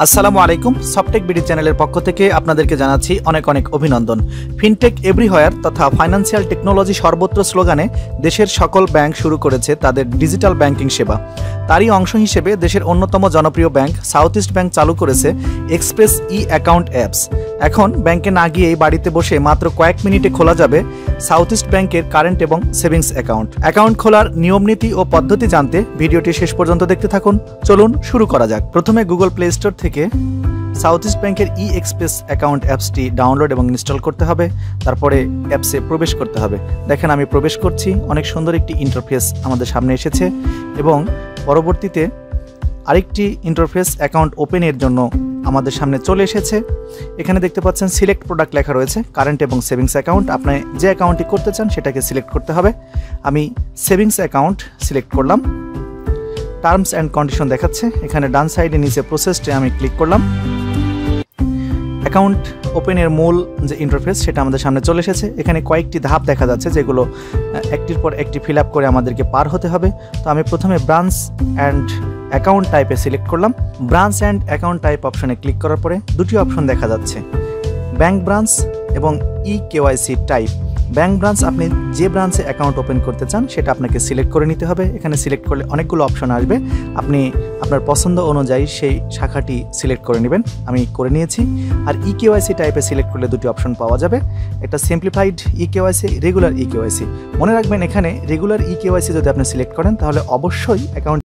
আসসালামু আলাইকুম। Softech BD চ্যানেলের পক্ষ থেকে আপনাদেরকে জানাচ্ছি অনেক অনেক অভিনন্দন। ফিনটেক এভরিহোয়ার তথা ফাইন্যান্সিয়াল টেকনোলজি সর্বত্র স্লোগানে দেশের সকল ব্যাংক শুরু করেছে তাদের ডিজিটাল ব্যাংকিং সেবা। তারই অংশ হিসেবে দেশের অন্যতম জনপ্রিয় ব্যাংক সাউথ ইস্ট ব্যাংক চালু করেছে এক্সপ্রেস ই অ্যাকাউন্ট অ্যাপস। এখন ব্যাংকে না গিয়েই বাড়িতে বসে মাত্র কয়েক মিনিটে খোলা যাবে সাউথ ইস্ট ব্যাংকের কারেন্ট এবং সেভিংস অ্যাকাউন্ট। অ্যাকাউন্ট খোলার নিয়মনীতি ও পদ্ধতি জানতে ভিডিওটি শেষ পর্যন্ত দেখতে থাকুন। চলুন শুরু করা যাক। প্রথমে গুগল প্লে স্টোর থেকে সাউথ ইস্ট ব্যাংকের ই এক্সপ্রেস অ্যাকাউন্ট অ্যাপসটি ডাউনলোড এবং ইনস্টল করতে হবে। তারপরে অ্যাপসে প্রবেশ করতে হবে। দেখেন আমি প্রবেশ করছি। অনেক সুন্দর একটি ইন্টারফেস আমাদের সামনে এসেছে এবং পরবর্তীতে আরেকটি ইন্টারফেস অ্যাকাউন্ট ওপেনের জন্য আমাদের সামনে চলে এসেছে। এখানে দেখতে পাচ্ছেন সিলেক্ট প্রোডাক্ট লেখা রয়েছে, কারেন্ট এবং সেভিংস অ্যাকাউন্ট। আপনি যে অ্যাকাউন্টটি করতে চান সেটাকে সিলেক্ট করতে হবে। আমি সেভিংস অ্যাকাউন্ট সিলেক্ট করলাম। টার্মস অ্যান্ড কন্ডিশন দেখাচ্ছে। এখানে ডান সাইডে নিচে প্রসেসটে আমি ক্লিক করলাম। অ্যাকাউন্ট ওপেনের মূল যে ইন্টারফেস সেটা আমাদের সামনে চলে এসেছে। এখানে কয়েকটি ধাপ দেখা যাচ্ছে যেগুলো একটির পর একটি ফিল আপ করে আমাদেরকে পার হতে হবে। তো আমি প্রথমে ব্রাঞ্চ অ্যান্ড অ্যাকাউন্ট টাইপে সিলেক্ট করলাম। ব্রাঞ্চ অ্যান্ড অ্যাকাউন্ট টাইপ অপশনে ক্লিক করার পরে দুটি অপশন দেখা যাচ্ছে, ব্যাংক ব্রাঞ্চ এবং e KYC type. Bank branch, আপনি যে ব্রাঞ্চে অ্যাকাউন্ট ওপেন করতে চান সেটা আপনাকে সিলেক্ট করে নিতে হবে। এখানে সিলেক্ট করলে অনেকগুলো অপশন আসবে, আপনি আপনার পছন্দ অনুযায়ী সেই শাখাটি সিলেক্ট করে নেবেন। আমি করে নিয়েছি। আর ই কেওয়াইসি টাইপে সিলেক্ট করলে দুটি অপশন পাওয়া যাবে, একটা simplified e KYC, regular e KYC. মনে রাখবেন এখানে রেগুলার ই কেওয়াইসি যদি আপনি সিলেক্ট করেন তাহলে অবশ্যই অ্যাকাউন্ট